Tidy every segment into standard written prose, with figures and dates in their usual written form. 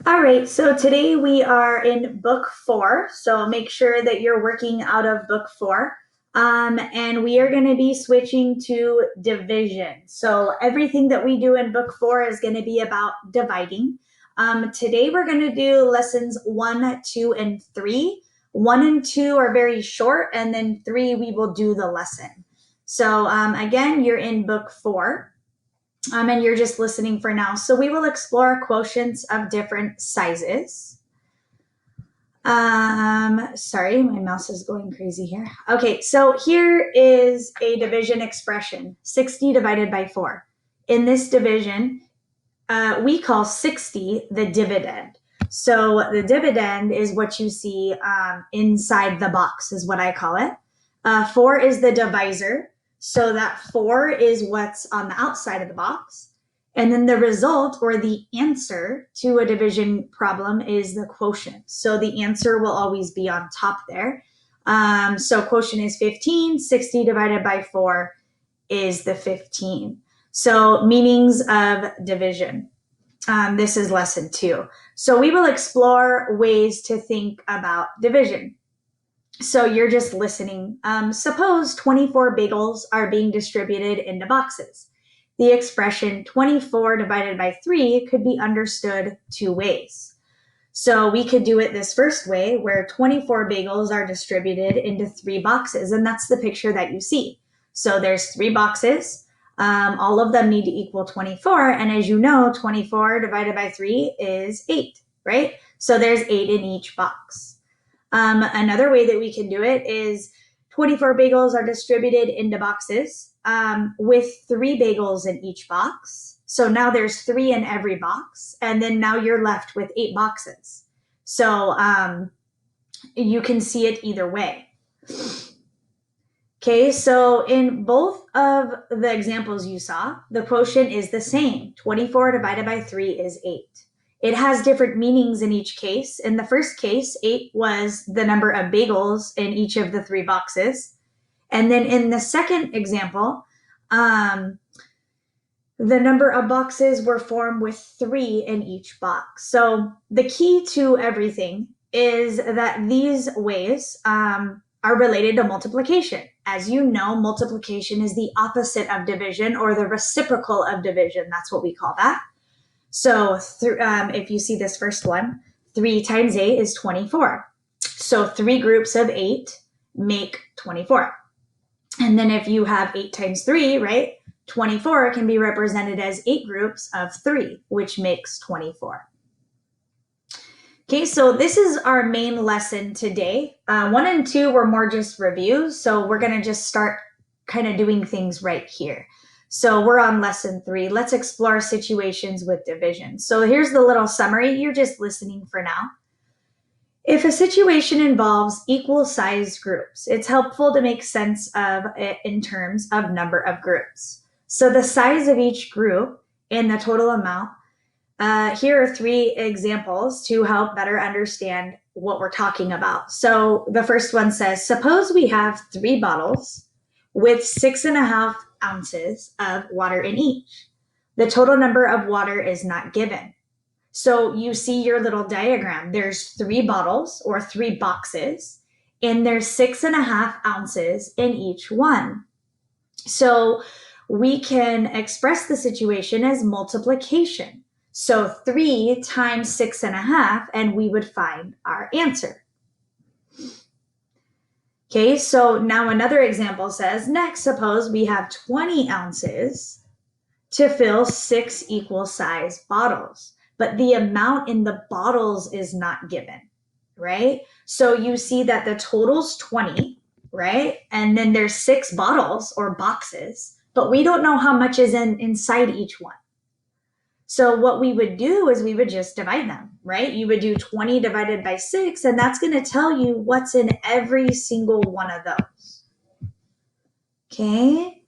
All right, so today we are in book 4. So make sure that you're working out of book 4. And we are going to be switching to division. So everything that we do in book 4 is going to be about dividing. Today we're going to do lessons 1, 2, and 3. 1 and 2 are very short, and then 3 we will do the lesson. So again, you're in book 4. And you're just listening for now. So we will explore quotients of different sizes. Sorry, my mouse is going crazy here. Okay, so here is a division expression, 60 divided by 4. In this division, we call 60 the dividend. So the dividend is what you see inside the box, is what I call it. 4 is the divisor. So that 4 is what's on the outside of the box. And then the result or the answer to a division problem is the quotient. So the answer will always be on top there. So quotient is 15. 60 divided by 4 is the 15. So meanings of division. This is lesson 2. So we will explore ways to think about division. So you're just listening. Suppose 24 bagels are being distributed into boxes. The expression 24 divided by 3 could be understood 2 ways. So we could do it this first way, where 24 bagels are distributed into 3 boxes, and that's the picture that you see. So there's 3 boxes. All of them need to equal 24, and as you know, 24 divided by 3 is 8, right? So there's 8 in each box. Another way that we can do it is 24 bagels are distributed into boxes with 3 bagels in each box. So now there's 3 in every box, and then now you're left with 8 boxes. So you can see it either way. Okay, so in both of the examples you saw, the quotient is the same. 24 divided by 3 is 8. It has different meanings in each case. In the first case, 8 was the number of bagels in each of the 3 boxes. And then in the second example, the number of boxes were formed with 3 in each box. So the key to everything is that these ways are related to multiplication. As you know, multiplication is the opposite of division, or the reciprocal of division. That's what we call that. So if you see this first one, 3 times 8 is 24. So 3 groups of 8 make 24. And then if you have 8 times 3, right, 24 can be represented as 8 groups of 3, which makes 24. Okay, so this is our main lesson today. 1 and 2 were more just reviews, so we're going to just start kind of doing things right here. So we're on lesson 3. Let's explore situations with division. So here's the little summary. You're just listening for now. If a situation involves equal sized groups, it's helpful to make sense of it in terms of number of groups. So the size of each group and the total amount. Here are 3 examples to help better understand what we're talking about. So the first one says, suppose we have 3 bottles with 6.5 ounces of water in each. The total number of water is not given. So you see your little diagram. There's 3 bottles or 3 boxes, and there's 6.5 ounces in each one. So we can express the situation as multiplication. So 3 times 6.5, and we would find our answer. Okay, so now another example says, next, suppose we have 20 ounces to fill 6 equal size bottles, but the amount in the bottles is not given, right? So you see that the total's 20, right? And then there's 6 bottles or boxes, but we don't know how much is inside each one. So what we would do is we would just divide them, right? You would do 20 divided by 6, and that's going to tell you what's in every single one of those. Okay.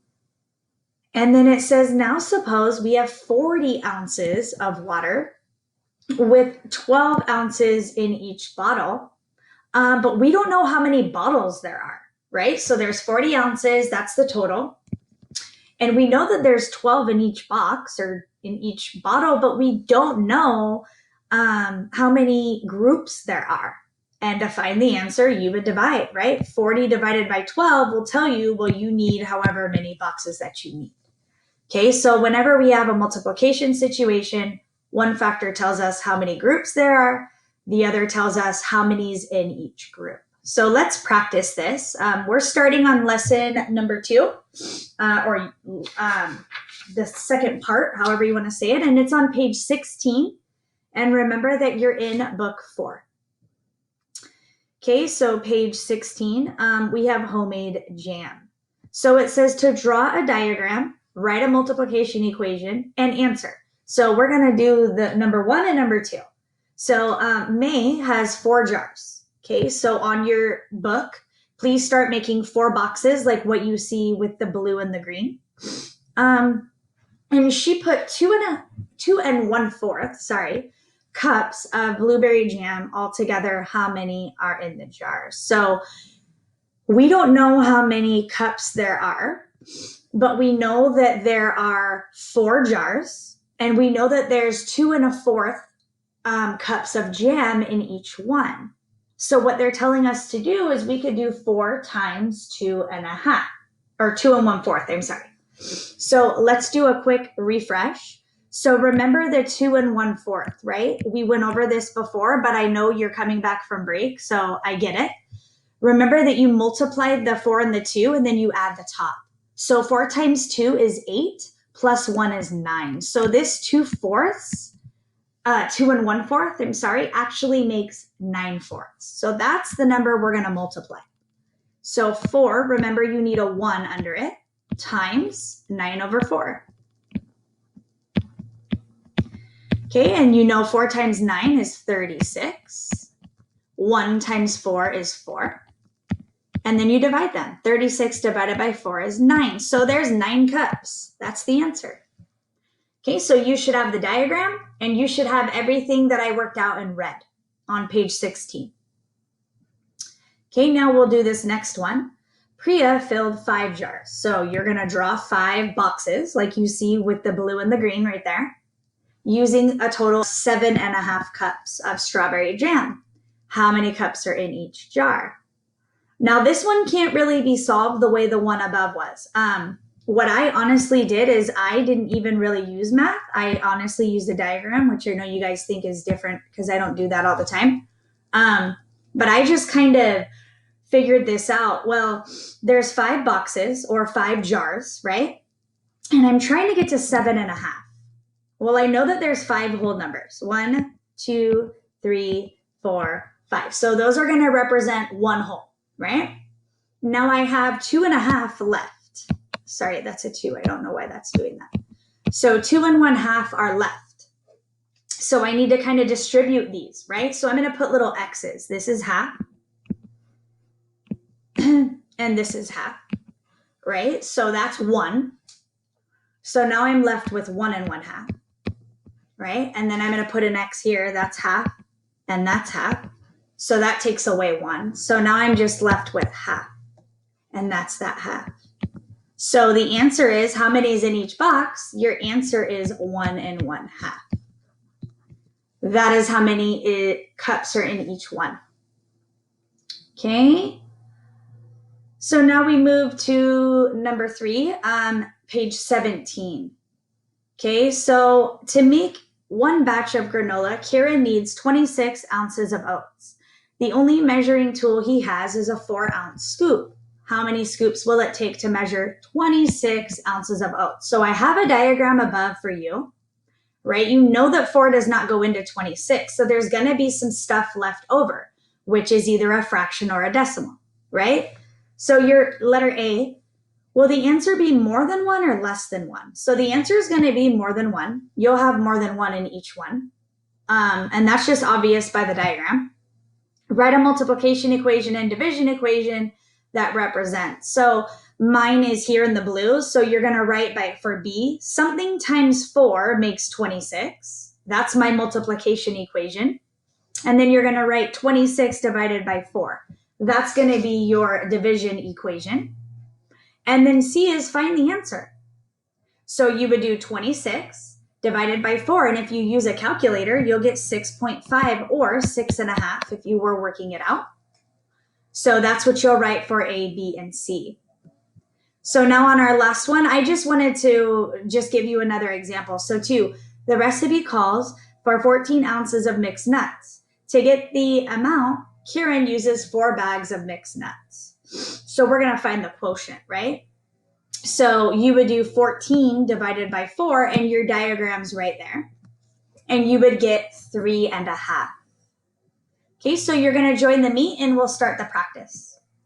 And then it says, now suppose we have 40 ounces of water with 12 ounces in each bottle, but we don't know how many bottles there are, right? So there's 40 ounces, that's the total. And we know that there's 12 in each box or in each bottle, but we don't know how many groups there are. And to find the answer, you would divide, right? 40 divided by 12 will tell you, well, you need however many boxes that you need. Okay, so whenever we have a multiplication situation, one factor tells us how many groups there are, the other tells us how many is in each group. So let's practice this. We're starting on lesson number 2, or the second part, however you want to say it, and it's on page 16. And remember that you're in book 4. Okay, so page 16, we have homemade jam. So it says to draw a diagram, write a multiplication equation, and answer. So we're going to do the number 1 and number 2. So May has 4 jars. Okay, so on your book, please start making 4 boxes like what you see with the blue and the green. And she put 2 1/4, cups of blueberry jam all together. How many are in the jars? So we don't know how many cups there are, but we know that there are 4 jars, and we know that there's 2 1/4 cups of jam in each one. So what they're telling us to do is we could do 4 times 2 1/2, or 2 1/4, I'm sorry. So let's do a quick refresh. So remember the 2 1/4, right? We went over this before, but I know you're coming back from break, so I get it. Remember that you multiplied the 4 and the 2, and then you add the top. So 4 times 2 is 8, plus 1 is 9. So this 2 1/4, I'm sorry, actually makes 9/4. So that's the number we're going to multiply. So 4, remember you need a 1 under it, times 9/4. Okay, and you know 4 times 9 is 36. 1 times 4 is 4. And then you divide them. 36 divided by 4 is 9. So there's 9 cups. That's the answer. Okay, so you should have the diagram, and you should have everything that I worked out in red on page 16. Okay, now we'll do this next one. Priya filled 5 jars. So you're going to draw 5 boxes like you see with the blue and the green right there, using a total of 7 1/2 cups of strawberry jam. How many cups are in each jar? Now this one can't really be solved the way the one above was. What I honestly did is I didn't even really use math. I honestly used a diagram, which I know you guys think is different because I don't do that all the time. But I just kind of figured this out. Well, there's 5 boxes or 5 jars, right? And I'm trying to get to 7 1/2. Well, I know that there's 5 whole numbers. 1, 2, 3, 4, 5. So those are going to represent 1 whole, right? Now I have 2 1/2 left. Sorry, that's a 2. I don't know why that's doing that. So 2 1/2 are left. So I need to kind of distribute these, right? So I'm going to put little X's. This is half. And this is half, right? So that's 1. So now I'm left with 1 1/2, right? And then I'm going to put an X here. That's half, and that's half. So that takes away 1. So now I'm just left with half, and that's that half. So the answer is, how many is in each box? Your answer is 1 1/2. That is how many cups are in each one. Okay. So now we move to number 3 on page 17. Okay, so to make 1 batch of granola, Kieran needs 26 ounces of oats. The only measuring tool he has is a 4-ounce scoop. How many scoops will it take to measure 26 ounces of oats? So I have a diagram above for you, right? You know that 4 does not go into 26, so there's going to be some stuff left over, which is either a fraction or a decimal, right? So your letter A, will the answer be more than 1 or less than 1? So the answer is going to be more than 1. You'll have more than 1 in each one. And that's just obvious by the diagram. Write a multiplication equation and division equation that represents. So mine is here in the blue. So you're going to write for B, something times 4 makes 26. That's my multiplication equation. And then you're going to write 26 divided by 4. That's going to be your division equation. And then C is find the answer. So you would do 26 divided by 4. And if you use a calculator, you'll get 6.5 or 6.5 if you were working it out. So that's what you'll write for A, B, and C. So now on our last one, I just wanted to just give you another example. So 2, the recipe calls for 14 ounces of mixed nuts. To get the amount, Kieran uses 4 bags of mixed nuts. So we're going to find the quotient, right? So you would do 14 divided by 4, and your diagram's right there. And you would get 3.5. Okay, so you're going to join the meet and we'll start the practice.